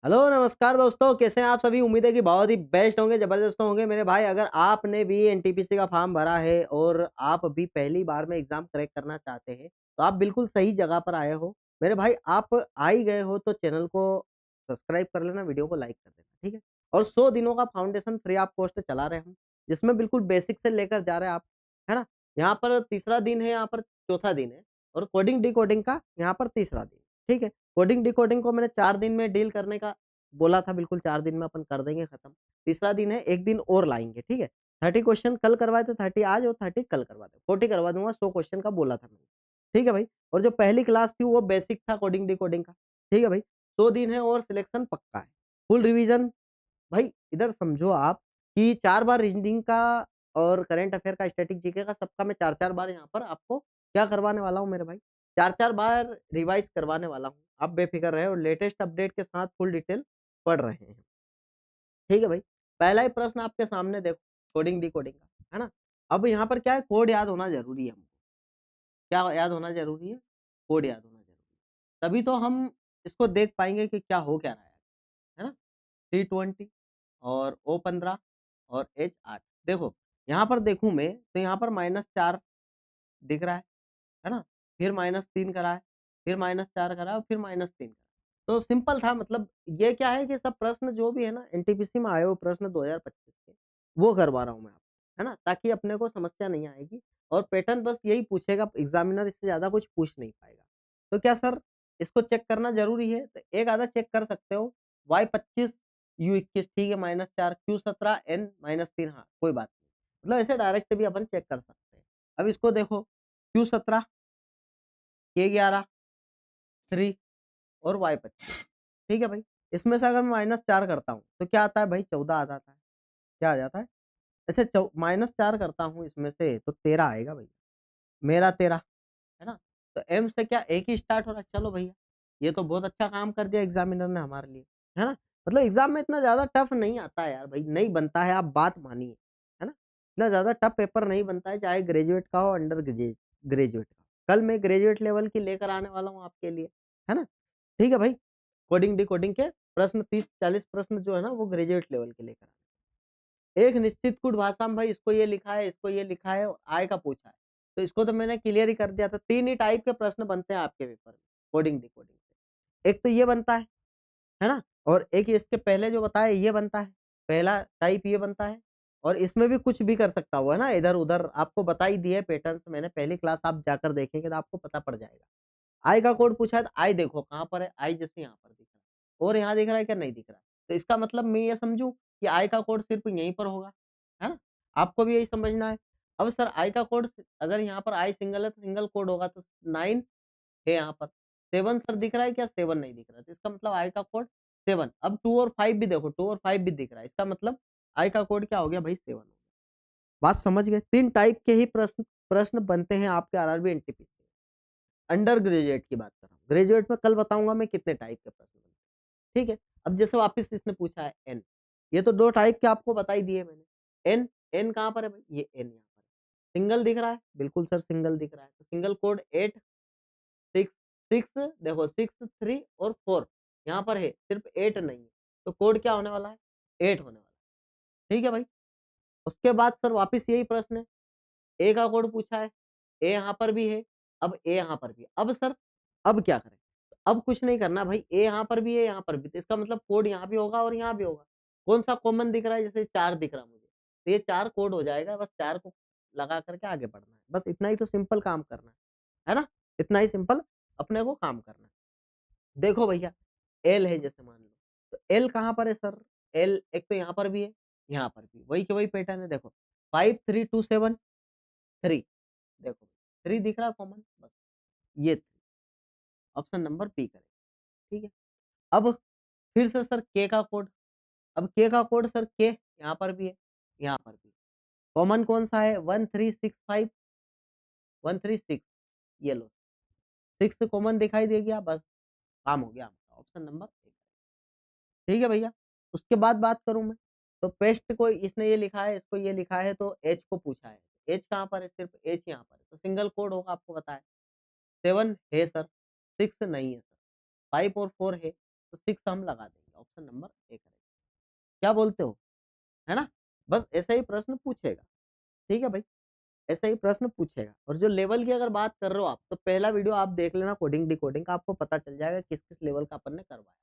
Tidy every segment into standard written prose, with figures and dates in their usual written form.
Hello नमस्कार दोस्तों, कैसे हैं आप सभी। उम्मीद है कि बहुत ही बेस्ट होंगे, जबरदस्त होंगे मेरे भाई। अगर आपने भी एनटीपीसी का फॉर्म भरा है और आप भी पहली बार में एग्जाम क्रैक करना चाहते हैं तो आप बिल्कुल सही जगह पर आए हो मेरे भाई। आप आ ही गए हो तो चैनल को सब्सक्राइब कर लेना, वीडियो को लाइक कर देना, ठीक है। और 100 दिनों का फाउंडेशन फ्री ऑफ कॉस्ट चला रहे हैं हम, जिसमें बिल्कुल बेसिक से लेकर जा रहे हैं आप, है ना। यहाँ पर तीसरा दिन है, यहाँ पर चौथा दिन है, और कोडिंग डिकोडिंग का यहाँ पर तीसरा दिन, ठीक है। कोडिंग डिकोडिंग को मैंने 4 दिन में डील करने का बोला था, बिल्कुल 4 दिन में अपन कर देंगे खत्म। तीसरा दिन है, 1 दिन और लाएँगे, ठीक है। 30 क्वेश्चन कल करवाए थे, 30 आज और 30 कल करवा दें, 40 करवा दूँगा, 100 क्वेश्चन का बोला था मैंने, ठीक है भाई। और जो पहली क्लास थी वो बेसिक था कोडिंग डिकोडिंग का, ठीक है भाई। 100 दिन है और सिलेक्शन पक्का है। फुल रिवीजन भाई इधर समझो आप कि 4 बार रीजनिंग का और करंट अफेयर का, स्टैटिक जीके का, सबका मैं 4-4 बार यहाँ पर आपको क्या करवाने वाला हूँ मेरे भाई, 4-4 बार रिवाइज़ करवाने वाला हूँ। आप बेफ़िक्र रहे और लेटेस्ट अपडेट के साथ फुल डिटेल पढ़ रहे हैं। ठीक है भाई। पहला ही प्रश्न आपके सामने देखो, कोडिंग डिकोडिंग का, है ना? अब यहाँ पर क्या है, कोड याद होना ज़रूरी है हमको। क्या याद होना ज़रूरी है? कोड याद होना ज़रूरी है। तभी तो हम इसको देख पाएँगे कि क्या हो क्या रहा है ना? T20 और O15 और H8 देखो, यहाँ पर देखूँ मैं तो यहाँ पर -4 दिख रहा है ना? फिर -3 करा है, फिर -4 करा है और फिर -3 करा है। तो सिंपल था, मतलब ये क्या है कि सब प्रश्न जो भी है ना एनटीपीसी में आए हुए प्रश्न 2025 के, वो करवा रहा हूँ मैं आपको, है ना? ताकि अपने को समस्या नहीं आएगी और पैटर्न बस यही पूछेगा एग्ज़ामिनर, इससे ज़्यादा कुछ पूछ नहीं पाएगा। तो क्या सर इसको चेक करना ज़रूरी है? तो एक आधा चेक कर सकते हो। Y25 U21 ठीक है, -4 Q17 N-3 हाँ, कोई बात नहीं। मतलब ऐसे डायरेक्ट भी अपन चेक कर सकते हैं। अब इसको देखो, Q17 K11 3 और Y25 ठीक है भाई। इसमें से अगर मैं -4 करता हूँ तो क्या आता है भाई, 14 आ जाता है। क्या आ जाता है? अच्छा -4 करता हूँ इसमें से तो 13 आएगा भैया, मेरा 13, है ना? तो एम से क्या एक ही स्टार्ट हो रहा है, चलो भैया, ये तो बहुत अच्छा काम कर दिया एग्ज़ामिनर ने हमारे लिए, है ना? मतलब एग्ज़ाम में इतना ज़्यादा टफ नहीं आता है यार भाई, नहीं बनता है, आप बात मानिए, है ना? इतना ज़्यादा टफ पेपर नहीं बनता है, चाहे ग्रेजुएट का हो, अंडर ग्रेजुएट का। कल मैं ग्रेजुएट लेवल की लेकर आने वाला हूँ आपके लिए, है ना? ठीक है भाई। कोडिंग डिकोडिंग के प्रश्न 30-40 प्रश्न जो है ना वो ग्रेजुएट लेवल के लेकर आए। एक निश्चित कूट भाषा में भाई इसको ये लिखा है, इसको ये लिखा है और आय का पूछा है। तो इसको तो मैंने क्लियर ही कर दिया था। 3 ही टाइप के प्रश्न बनते हैं आपके पेपर में कोडिंग डिकोडिंग से। एक तो ये बनता है ना? और एक इसके पहले जो बताया ये बनता है। पहला टाइप ये बनता है और इसमें भी कुछ भी कर सकता हुआ है ना, इधर-उधर आपको बता ही दिए पैटर्न्स मैंने, पहली क्लास आप जाकर देखेंगे तो आपको पता पड़ जाएगा। आई का कोड पूछा है तो आई देखो कहाँ पर है, आई जैसे यहाँ पर दिख रहा है और यहाँ दिख रहा है क्या, नहीं दिख रहा है। तो इसका मतलब मैं ये समझूँ कि आई का कोड सिर्फ़ यहीं पर होगा, है ना? आपको भी यही समझना है। अब सर आई का कोड अगर यहाँ पर आई सिंगल है तो सिंगल कोड होगा, तो 9 है यहाँ पर। 7 सर दिख रहा है क्या? 7 नहीं दिख रहा है। तो इसका मतलब आई का कोड 7। अब 2 और 5 भी देखो, 2 और 5 भी दिख रहा है। इसका मतलब आई का कोड क्या हो गया भाई, 7 हो गया। बात समझ गए? 3 टाइप के ही प्रश्न प्रश्न बनते हैं आपके आरआरबी एनटीपीसी से। अंडर ग्रेजुएट की बात कर रहा हूँ। ग्रेजुएट में कल बताऊँगा मैं कितने टाइप के प्रश्न बनते हैं, ठीक है? अब जैसे वापस इसने पूछा है एन, ये तो 2 टाइप के आपको बता ही दिए मैंने। एन, एन कहाँ पर है भाई? ये एन यहाँ पर है। सिंगल दिख रहा है? बिल्कुल सर सिंगल दिख रहा है। तो सिंगल कोड 8, 6, 6 देखो 6, 3 और 4 यहाँ पर है, सिर्फ 8 नहीं है। तो कोड क्या होने वाला है? 8 होने वाला है। ठीक है भाई? उसके बाद सर वापस यही प्रश्न है। ए का कोड पूछा है, ए यहाँ पर भी है, अब ए यहाँ पर भी है। अब सर अब क्या करें? अब कुछ नहीं करना भाई, ए यहाँ पर भी है, यहाँ पर भी, तो इसका मतलब कोड यहाँ भी होगा और यहाँ भी होगा। कौन-सा कॉमन दिख रहा है? जैसे 4 दिख रहा है मुझे, तो ये 4 कोड हो जाएगा, बस 4 को लगा कर के आगे बढ़ना है। बस इतना ही तो सिंपल काम करना है ना? इतना ही सिंपल अपने को काम करना है। देखो भैया, एल है जैसे मान लो, तो एल कहाँ पर है सर? एल एक तो यहाँ पर भी है, यहाँ पर भी, वही के वही पैटर्न है देखो, 5, 3, 2, 7, 3 देखो, 3 दिख रहा है कॉमन, बस ये 3 ऑप्शन नंबर बी करें, ठीक है। अब फिर से सर के का कोड, अब के का कोड सर के यहाँ पर भी है, यहाँ पर भी। कॉमन कौन-सा है? 1365 136 ये लो, 6 कॉमन दिखाई दे गया, बस काम हो गया आपका, ऑप्शन नंबर ए। ठीक है भैया। उसके बाद बात करूँ मैं, तो पेस्ट को इसने ये लिखा है, इसको ये लिखा है, तो एच को पूछा है। एच कहाँ पर है? सिर्फ एच यहाँ पर है, तो सिंगल कोड होगा आपको पता है। 7 है सर, 6 नहीं है सर, 5 और 4 है, तो 6 हम लगा देंगे ऑप्शन नंबर ए करेक्ट। क्या बोलते हो, है ना? बस ऐसा ही प्रश्न पूछेगा, ठीक है भाई? ऐसा ही प्रश्न पूछेगा। और जो लेवल की अगर बात कर रहे हो आप, तो पहला वीडियो आप देख लेना कोडिंग डिकोडिंग का, आपको पता चल जाएगा किस-किस लेवल का अपन ने करवाया,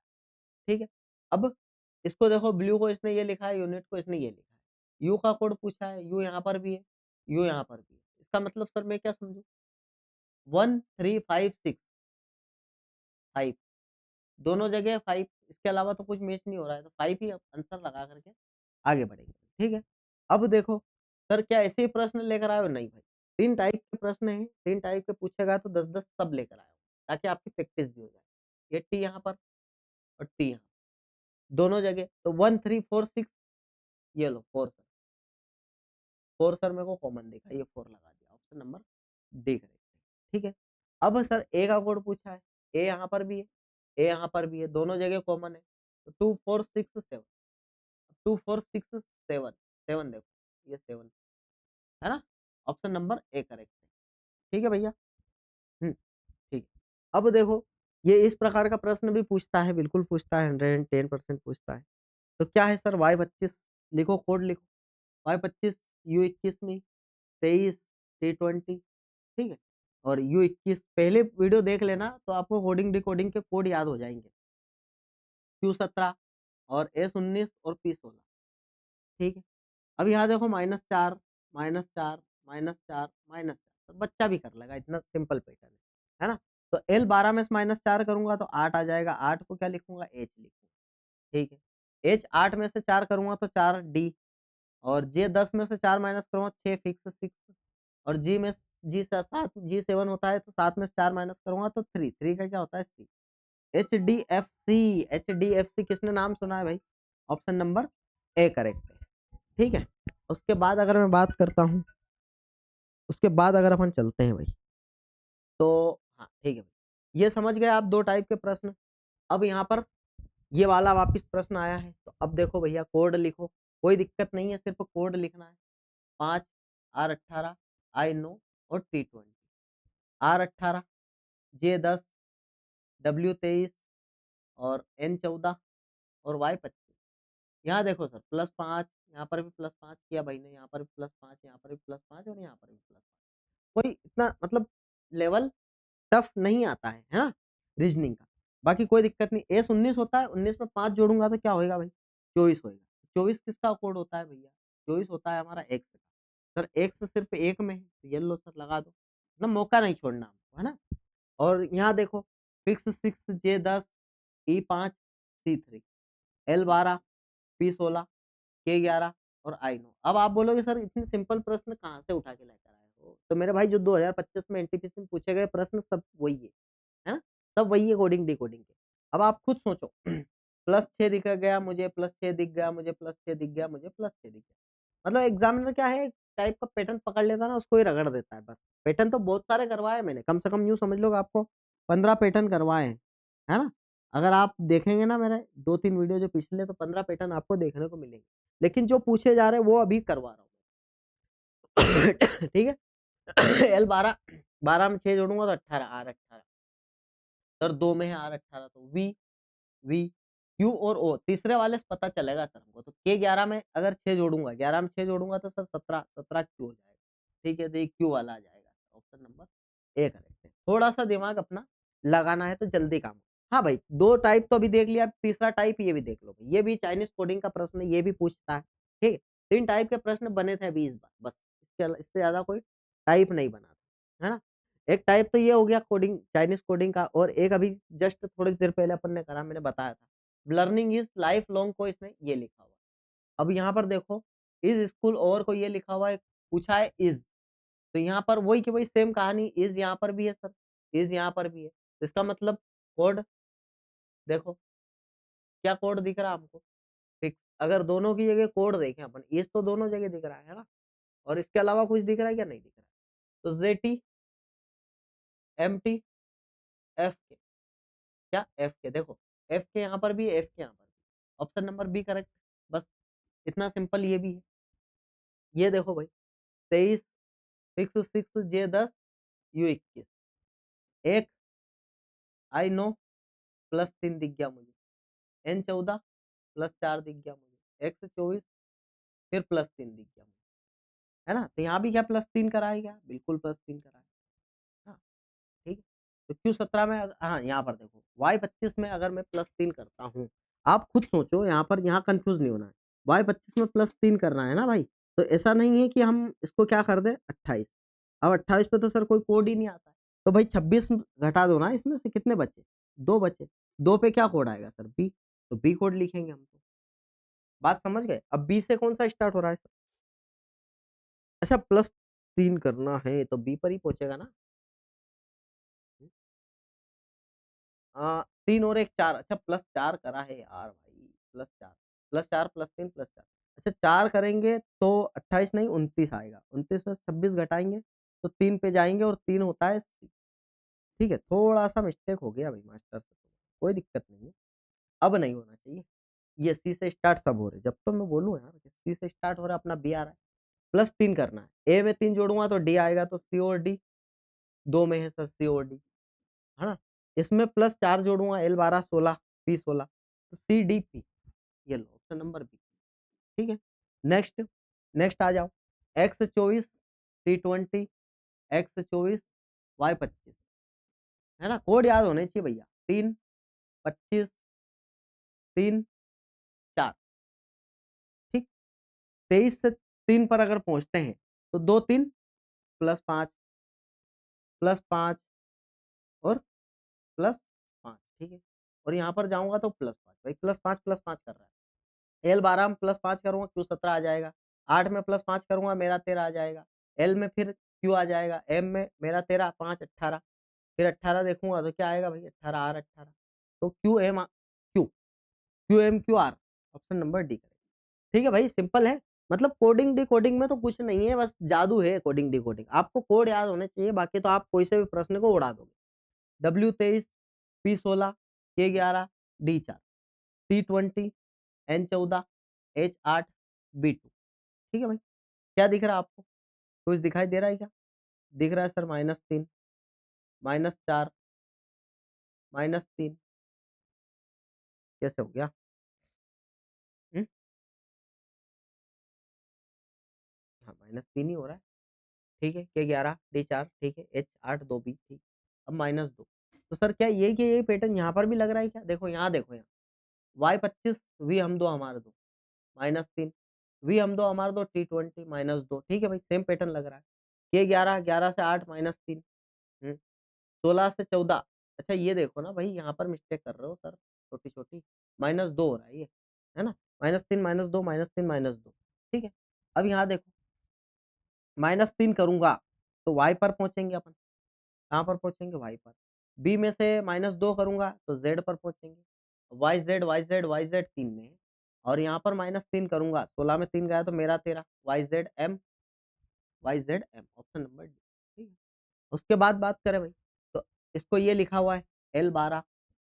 ठीक है? अब इसको देखो, ब्लू को इसने ये लिखा है, यूनिट को इसने ये लिखा है। यू का कोड पूछा है, यू यहाँ पर भी है, यू यहाँ पर भी है। इसका मतलब सर मैं क्या समझूँ? 1 3 5 6 5 दोनों जगह 5, इसके अलावा तो कुछ मैच नहीं हो रहा है, तो 5 ही आंसर लगा करके आगे बढ़ेंगे, ठीक है? अब देखो, सर क्या ऐसे ही प्रश्न लेकर आए हो? नहीं भाई, 3 टाइप के प्रश्न हैं, 3 टाइप के पूछेगा तो 10-10 सब लेकर आए हो, ताकि आपकी प्रैक्टिस भी हो जाए। ये टी यहाँ पर और टी यहाँ, दोनों जगह तो 1 3 4 6, ये लो 4 सर, 4 सर मेरे को कॉमन दिखा, ये 4 लगा दिया, ऑप्शन नंबर डी करेक्ट है, ठीक है? अब सर ए का कोड पूछा है, ए यहाँ पर भी है, ए यहाँ पर भी है, दोनों जगह कॉमन है, तो 2 4 6 7, 2 4 6 7, 7 देखो, ये 7 है ना? ऑप्शन नंबर ए करेक्ट है, ठीक है भैया? हुँ, ठीक है। अब देखो, ये इस प्रकार का प्रश्न भी पूछता है, बिल्कुल पूछता है, 110% पूछता है। तो क्या है सर? Y25 लिखो, कोड लिखो, Y25 U21 में 23 T20, ठीक है? और U21 पहले वीडियो देख लेना, तो आपको कोडिंग डिकोडिंग के कोड याद हो जाएँगे। Q17 और S19 और P16, ठीक है? अब यहाँ देखो -4, -4, -4, -4, तो बच्चा भी कर लेगा, इतना सिंपल पैटर्न है ना? तो L12 में से -4 करूँगा तो 8 आ जाएगा, 8 को क्या लिखूँगा? H लिखूँगा, ठीक है? H 8 में से 4 करूँगा तो 4 D, और J 10 में से 4 माइनस करूँगा 6 फिक्स 6, और G से 7, G7 होता है तो 7 में से 4 माइनस करूँगा तो 3, 3 का क्या होता है? C। HDFC, HDFC किसने नाम सुना है भाई? ऑप्शन नंबर ए करेक्ट है, ठीक है? उसके बाद अगर मैं बात करता हूँ, उसके बाद अगर अपन चलते हैं भाई, तो हाँ, ठीक है भाई। ये समझ गए आप 2 टाइप के प्रश्न। अब यहाँ पर ये वाला वापस प्रश्न आया है, तो अब देखो भैया, कोड लिखो, कोई दिक्कत नहीं है, सिर्फ कोड लिखना है। 5 R18 I9 और T20, R18 J10 W23 और N14 और Y25। यहाँ देखो सर, +5, यहाँ पर भी +5 किया भाई ने, यहाँ पर भी +5, यहाँ पर भी +5 और यहाँ पर भी +5। कोई इतना मतलब लेवल टफ नहीं आता है ना? रीज़निंग का। बाकी कोई दिक्कत नहीं। एस 19 होता है, 19 में 5 जोड़ूँगा तो क्या होएगा भाई? 24 होएगा। 24 किसका कोड होता है भैया? 24 होता है हमारा एक्स का। सर एक्स सिर्फ़ एक में है, तो ये लो सर लगा दो। मतलब मौका नहीं छोड़ना हमको, है ना? और यहाँ देखो, fix 6 J10 E5 C3 L12 P16 K11 और I9। अब आप बोलोगे सर इतने सिंपल प्रश्न कहाँ से उठा के लेकर आए हो? तो मेरे भाई जो 2025 में एनटीपीसी में पूछे गए प्रश्न सब वही है ना? सब वही है कोडिंग डिकोडिंग के। अब आप खुद सोचो +6 दिख गया मुझे, +6 दिख गया मुझे, +6 दिख गया मुझे, +6 दिख गया। मतलब एग्ज़ामिनर क्या है, टाइप का पैटर्न पकड़ लेता है ना, उसको ही रगड़ देता है बस। पैटर्न तो बहुत सारे करवाए मैंने, कम से कम यूँ समझ लो कि आपको 15 पैटर्न करवाए हैं, है ना? अगर आप देखेंगे ना मेरे 2-3 वीडियो जो पिछले, तो 15 पैटर्न आपको देखने को मिलेंगे। लेकिन जो पूछे जा रहे हैं वो अभी करवा रहा हूँ। ठीक है? L12, 12 में 6 जोड़ूँगा तो 18 R18। सर 2 में है R18, तो V, Q और O तीसरे वाले से पता चलेगा सर हमको। तो K11 में अगर 6 जोड़ूँगा, 11 में 6 जोड़ूँगा तो सर 17, 17 Q हो जाएगा। ठीक है? तो ये Q वाला आ जाएगा। ऑप्शन नंबर ए करेक्ट है। थोड़ा-सा दिमाग अपना लगाना है तो जल्दी काम। हाँ भाई, 2 टाइप तो अभी देख लिया, अब तीसरा टाइप ये भी देख लो। ये भी चाइनीज़ कोडिंग का प्रश्न है, ये भी पूछता है। ठीक है? 3 टाइप के प्रश्न बने थे अभी इस बार, बस। इससे ज़्यादा कोई टाइप नहीं बना था। है ना? एक टाइप तो ये हो गया कोडिंग, चाइनीज़ कोडिंग का, और एक अभी जस्ट थोड़ी देर पहले अपन ने करा, मैंने बताया था। लर्निंग इज़ लाइफ लॉन्ग को इसने ये लिखा हुआ है। अब यहाँ पर देखो, इज़ स्कूल ओवर को ये लिखा हुआ है, पूछा है इज़। तो यहाँ पर वही की वही सेम कहानी, इज़ यहाँ पर भी है सर, इज़ यहाँ पर भी है। तो इसका मतलब कोड देखो, क्या कोड दिख रहा है हमको? फिक्स। अगर दोनों की जगह कोड देखें अपन, इज़ तो दोनों जगह दिख रहा है ना? और इसके अलावा कुछ दिख रहा है क्या? नहीं दिख रहा है। तो ज़ेटी, एमटी, एफके, क्या एफके देखो, एफके यहाँ पर भी है, एफके यहाँ पर भी। ऑप्शन नंबर बी करेक्ट, बस इतना सिंपल ये भी है। ये देखो भाई, 23 फिक्स 6 J10 U21, एक आई नो +3 दिख गया मुझे, N14 +4 दिख गया मुझे, X24 फिर +3 दिख गया मुझे, है ना? तो यहाँ भी क्या +3 करा है क्या? बिल्कुल +3 करा है। हाँ, ठीक है। तो Q17 में हाँ, यहाँ पर देखो Y25 में अगर मैं +3 करता हूँ, आप खुद सोचो यहाँ पर यहाँ कन्फ्यूज़ नहीं होना है। Y25 में +3 करना है ना भाई, तो ऐसा नहीं है कि हम इसको क्या कर दें 28। अब 28 पे तो सर कोई कोड ही नहीं आता है। तो भाई 26 घटा दो ना इसमें से कितने बचे? 2 बचे। 2 पे क्या कोड आएगा सर? B तो B कोड लिखेंगे हम तो। बात समझ गए? अब B से कौन-सा स्टार्ट हो रहा है सर? अच्छा +3 करना है तो B पर ही पहुँचेगा ना? 3 और 1 4 अच्छा +4 करा है यार भाई, +4 +4 +3 +4 अच्छा 4 करेंगे तो 28 नहीं 29 आएगा, 29 में से 26 घटाएँगे तो 3 पे जाएँगे और 3 होता है C ठीक है, थोड़ा-सा मिस्टेक हो गया भाई मास्टर से, कोई दिक्कत नहीं है, अब नहीं होना चाहिए। ये सी से स्टार्ट सब हो रहे हैं, जब तो मैं बोलूँ यार कि सी से स्टार्ट हो रहा है अपना बी आ रहा है, +3 करना है, ए में 3 जोड़ूँगा तो डी आएगा तो सी और डी, 2 में है सर सी और डी। है ना? इसमें +4 जोड़ूँगा L12 16 P16 तो CDP ये लो ऑप्शन नंबर बी, ठीक है? नेक्स्ट नेक्स्ट आ जाओ X24 T20 X24 Y25 है ना? कोड याद होने चाहिए भैया 3 25 3 4 ठीक? 23 से 3 पर अगर पहुँचते हैं तो 2 3 +5 और +5 ठीक है? और यहाँ पर जाऊँगा तो +5 भाई +5 कर रहा है। L12 में +5 करूँगा Q17 आ जाएगा, 8 में +5 करूँगा मेरा 13 आ जाएगा, L में फिर Q आ जाएगा, M में मेरा 13 5 18 फिर 18 देखूँगा तो क्या आएगा भाई 18 R 18 तो Q QMQR option number D correct. ठीक है भाई सिंपल है, मतलब कोडिंग डिकोडिंग में तो कुछ नहीं है, बस जादू है कोडिंग डिकोडिंग। आपको कोड याद होने चाहिए, बाकी तो आप कोई से भी प्रश्न को उड़ा दोगे। W23 P16 K11 D4 T20 N14 H8 B2 ठीक है भाई? क्या दिख रहा है आपको? कुछ दिखाई दे रहा है क्या? दिख रहा है सर -3 -4 -3 कैसे हो गया? हुँ? हाँ, -3 ही हो रहा है। ठीक है, K11 D4 ठीक है, H8 2 B ठीक, अब -2 तो सर क्या यही पैटर्न यहाँ पर भी लग रहा है क्या? देखो यहाँ देखो यहाँ, Y25 V हम 2 हमारे 2 -3 V हम 2 हमारे 2 T20 -2 ठीक है भाई सेम पैटर्न लग रहा है। K11 11 से 8 -3 हुँ, 16 से 14 अच्छा ये देखो ना भाई यहाँ पर मिस्टेक कर रहे हो सर छोटी-छोटी, -2 हो रहा है ये, है ना? -3 -2 -3 -2 ठीक है? अब यहाँ देखो -3 करूँगा तो Y पर पहुँचेंगे अपन, कहाँ पर पहुँचेंगे? Y पर। B में से -2 करूँगा तो Z पर पहुँचेंगे। YZ YZ YZ 3 में है और यहाँ पर -3 करूँगा, 16 में 3 गया तो मेरा 13 YZM YZM option number D, ठीक है? उसके बाद बात करें भाई, तो इसको ये लिखा हुआ है L12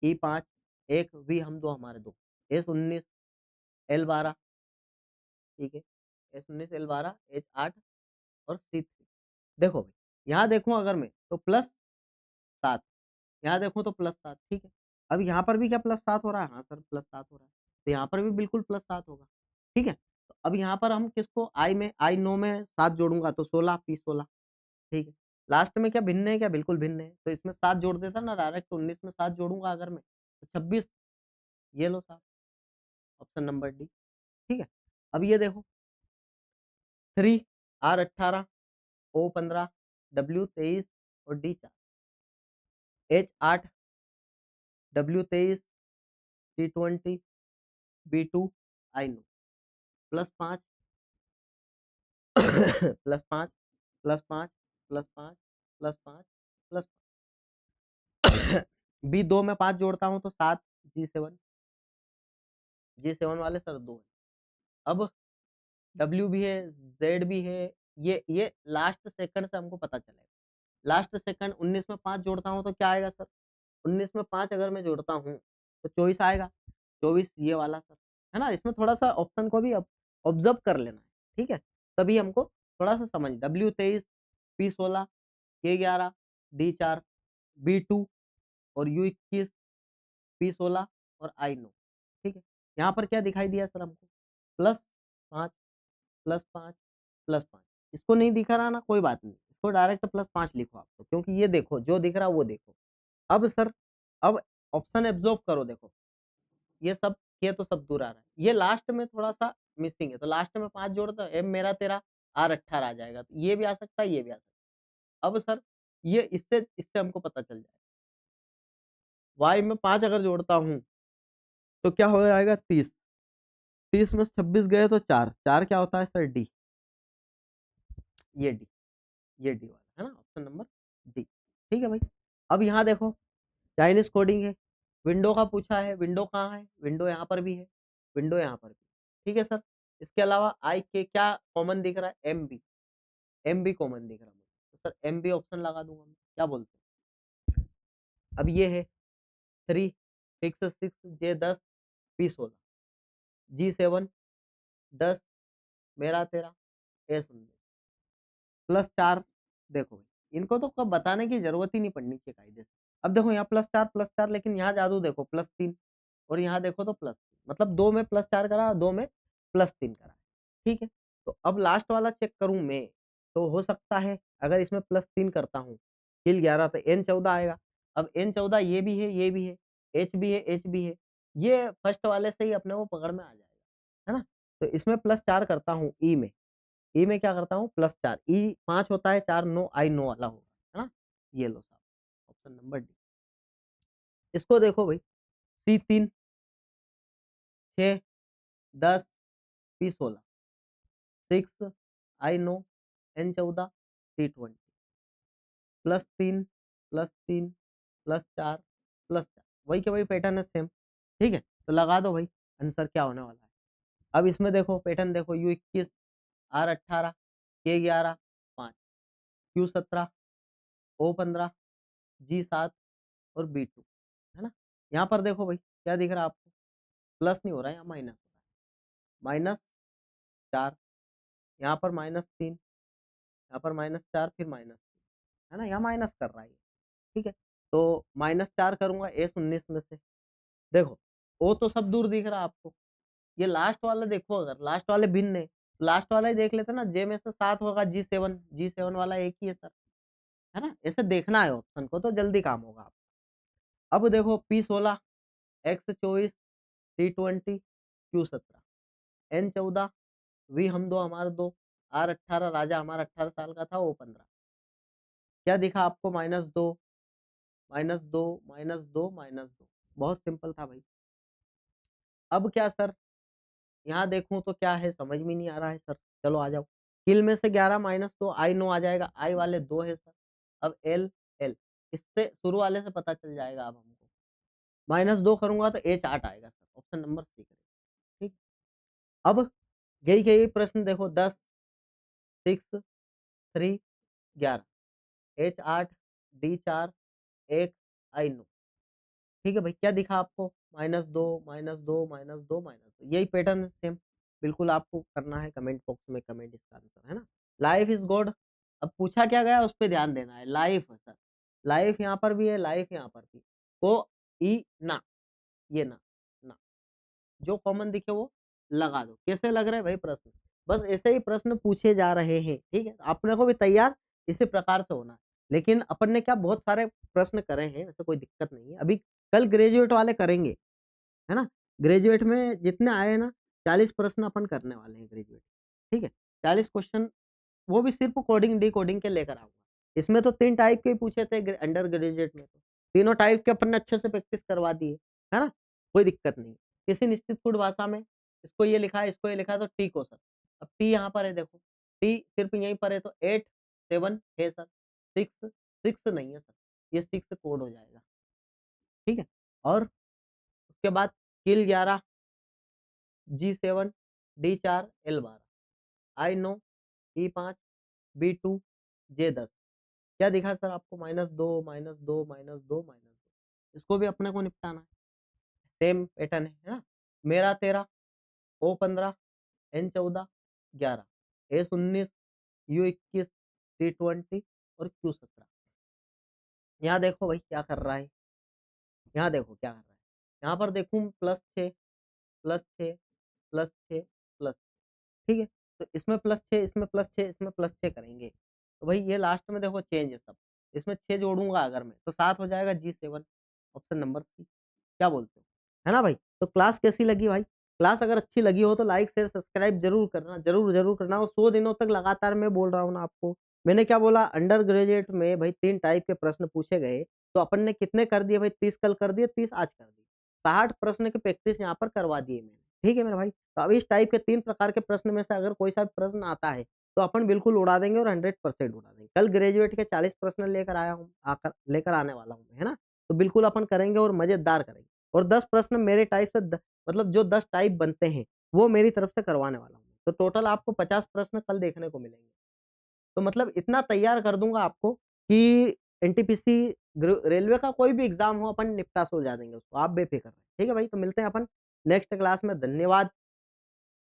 E5 1 V हम 2 हमारे 2 S19 L12 ठीक है, S19 L12 H8 और C3 देखो भाई, यहाँ देखूँ अगर मैं तो +7 यहाँ देखूँ तो +7 ठीक है। अब यहाँ पर भी क्या +7 हो रहा है? हाँ सर +7 हो रहा है। तो यहाँ पर भी बिल्कुल +7 होगा, ठीक है? तो अब यहाँ पर हम किसको I 9 में 7 जोड़ूँगा तो 16 P16 ठीक है। लास्ट में क्या भिन्न है क्या? बिल्कुल भिन्न है। तो इसमें 7 जोड़ देता ना डायरेक्ट 19 में 7 जोड़ूँगा अगर मैं तो 26 ये लो साहब ऑप्शन नंबर डी, ठीक है? अब ये देखो 3 R 18 O 15 W 23 और D 4 H 8 W 23 T 20 B 2 I 9 +5 +5 +5 +5 +5 plus B 2 में 5 जोड़ता हूँ तो 7 G7 वाले सर 2 है। अब डब्ल्यू भी है, ज़ेड भी है, ये लास्ट सेकंड से हमको पता चलेगा। लास्ट सेकंड 19 में 5 जोड़ता हूँ तो क्या आएगा सर? 19 में 5 अगर मैं जोड़ता हूँ तो 24 आएगा। 24 ये वाला सर, है ना? इसमें थोड़ा-सा ऑप्शन को भी ऑब्ज़र्व कर लेना है, ठीक है? तभी हमको थोड़ा-सा समझ W23, P16, K11, D4, B2 और U21, P16 और I9, ठीक है? यहाँ पर क्या दिखाई दिया सर हमको? +5 +5 +5 इसको नहीं दिखा रहा ना, कोई बात नहीं, इसको डायरेक्ट +5 लिखो आप तो, क्योंकि ये देखो जो दिख रहा है वो देखो। अब सर, अब ऑप्शन एब्ज़ॉर्ब करो देखो, ये सब ये तो सब दूर आ रहा है। ये लास्ट में थोड़ा-सा मिसिंग है, तो लास्ट में 5 जोड़ दो, एम मेरा तेरा आर 18 आ जाएगा। तो ये भी आ सकता है, ये भी आ सकता है। अब सर ये इससे इससे हमको पता चल जाएगा। वाई में 5 अगर जोड़ता हूँ, तो क्या हो जाएगा 30, 30 में 26 गए तो 4, 4 क्या होता है सर डी, ये डी, ये डी वाला, है ना? Option number D. ठीक है भाई। अब यहाँ देखो चाइनीज़ कोडिंग है, विंडो का पूछा है, विंडो कहाँ है? विंडो यहाँ पर भी है, विंडो यहाँ पर भी। ठीक है सर। इसके अलावा आई के क्या कॉमन दिख रहा है? एमबी, एमबी कॉमन दिख रहा है मुझे। तो सर एमबी ऑप्शन लगा दूँगा मैं, क्या बोलते हो? अब ये है 3 6 6 जे 10 पी 16 जी 7 10 मेरा तेरा ए 19 +4 देखो इनको तो कब बताने की ज़रूरत ही नहीं पड़नी चाहिए कायदे से। अब देखो यहाँ +4 लेकिन यहाँ जादू देखो +3 और यहाँ देखो तो +3 मतलब 2 में +4 करा, 2 में +3 करा। ठीक है? तो अब लास्ट वाला चेक करूँ मैं, तो हो सकता है अगर इसमें +3 करता हूँ, किल 11 तो N14 आएगा। अब N14 ये भी है, ये भी है, H भी है, H भी है। ये फर्स्ट वाले से ही अपने को पकड़ में आ जाएगा। है ना? तो इसमें +4 करता हूँ ई में। ई में क्या करता हूँ +4 ई 5 होता है 4 9 आई नो वाला होगा, है ना? ये लो साहब ऑप्शन नंबर डी। इसको देखो भाई C3 6 10 P 16 6 I know N14 T20 +3 +3 +4 +4 वही के वही पैटर्न है सेम। ठीक है? तो लगा दो भाई आंसर क्या होने वाला है। अब इसमें देखो पैटर्न देखो U21 R18 K11 5 Q17 O15 G7 और B2 है ना? यहाँ पर देखो भाई क्या दिख रहा है आपको? प्लस नहीं हो रहा है, यहाँ माइनस हो रहा है। -4 यहाँ पर -3 यहाँ पर -4 फिर -3 है ना? यहाँ माइनस कर रहा है ये, ठीक है? तो -4 करूँगा S19 में से। देखो O तो सब दूर दिख रहा है आपको। ये लास्ट वाला देखो अगर लास्ट वाले भिन्न है, तो लास्ट वाला ही देख लेते ना J में से 7 होगा G7 G7 वाला एक ही है सर, है ना? ऐसे देखना है ऑप्शन को तो जल्दी काम होगा आपका। अब देखो P16 X24 T20 Q17 N14 we हम दो हमारा दो R18 राजा हमारा 18 साल का था वो 15 क्या दिखा आपको -2 -2 -2 -2 बहुत सिंपल था भाई। अब क्या सर यहाँ देखूं तो क्या है समझ में नहीं आ रहा है सर। चलो आ जाओ किल में से 11 -2 आई नो आ जाएगा आई वाले 2 है सर। अब एल एल इससे शुरू वाले से पता चल जाएगा अब हमको -2 करूंगा तो एच 8 आएगा सर ऑप्शन नंबर सी करें। ठीक अब यही यही प्रश्न देखो 10 6 3 11 एच 8 डी 4 1 आई नो ठीक है भाई क्या दिखा आपको -2 -2 -2 -2 यही पैटर्न है सेम बिल्कुल आपको करना है कमेंट बॉक्स में कमेंट इसका आंसर है ना। लाइफ इज गुड अब पूछा क्या गया उस पर ध्यान देना है लाइफ है सर लाइफ यहाँ पर भी है लाइफ यहाँ पर भी को ई ना ये ना ना जो कॉमन दिखे वो लगा दो कैसे लग रहे हैं भाई प्रश्न बस ऐसे ही प्रश्न पूछे जा रहे हैं ठीक है अपने को भी तैयार इसी प्रकार से होना है लेकिन अपन ने क्या बहुत सारे प्रश्न करे हैं वैसे कोई दिक्कत नहीं है अभी कल ग्रेजुएट वाले करेंगे है ना ग्रेजुएट में जितने आए हैं ना 40 प्रश्न अपन करने वाले हैं ग्रेजुएट ठीक है 40 क्वेश्चन वो भी सिर्फ कोडिंग डी कोडिंग के लेकर आऊंगा इसमें तो 3 टाइप के ही पूछे थे अंडर ग्रेजुएट में तो तीनों टाइप के अपन ने अच्छे से प्रैक्टिस करवा दी है ना कोई दिक्कत नहीं किसी निश्चित कुट भाषा में इसको ये लिखा है इसको ये लिखा है तो टी को सर अब टी यहाँ पर है देखो टी सिर्फ यहीं पर है तो 8 7 है सर 6 6 नहीं है सर ये 6 कोड हो जाएगा ठीक है और उसके बाद किल 11 G7 D4 L12 I know E5 B2 J10 क्या दिखा सर आपको -2 -2 -2 -2 इसको भी अपने को निपटाना है सेम पैटर्न है ना मेरा 13 O15 N14 11 S19 U21 T20 और Q17 यहाँ देखो भाई क्या कर रहा है यहाँ देखो क्या कर रहा है यहाँ पर देखूं +6 प्लस 6 प्लस 6 प्लस, ठीक है? तो इसमें प्लस 6 इसमें प्लस 6 इसमें प्लस 6 करेंगे। तो भाई ये लास्ट में देखो चेंज है सब। इसमें 6 जोड़ूँगा अगर मैं तो 7 हो जाएगा G7 ऑप्शन नंबर सी। क्या बोलते हो? है ना भाई? तो क्लास कैसी लगी भाई? क्लास अगर अच्छी लगी हो तो लाइक, शेयर, सब्सक्राइब ज़रूर करना, ज़रूर करना और 100 दिनों तक लगातार मैं बोल रहा हूँ ना आपको। मैंने क्या बोला अंडर ग्रेजुएट में भाई 3 टाइप के प्रश्न पूछे गए, तो अपन ने कितने कर दिए भाई 30 कल कर दिए, 30 आज कर दिए। 60 प्रश्न की प्रैक्टिस यहाँ पर करवा दिए मैंने। ठीक है मेरे भाई? तो अब इस टाइप के 3 प्रकार के प्रश्न में से अगर कोई सा प्रश्न आता है, तो अपन बिल्कुल उड़ा देंगे और 100% उड़ा देंगे। कल ग्रेजुएट के 40 प्रश्न लेकर आया हूँ आकर लेकर आने वाला हूँ मैं, है ना? तो बिल्कुल अपन करेंगे और मज़ेदार करेंगे। और 10 प्रश्न मेरे टाइप से द मतलब जो 10 टाइप बनते हैं, वो मेरी तरफ से करवाने वाला हूँ। तो टोटल आपको 50 प्रश्न कल देखने को मिलेंगे। तो मतलब इतना तैयार कर दूँगा आपको कि एनटीपीसी रेलवे का कोई भी एग्ज़ाम हो अपन निपटा सुलझा देंगे उसको, आप बेफ़िक्र रहें। ठीक है भाई? तो मिलते हैं अपन नेक्स्ट क्लास में। धन्यवाद।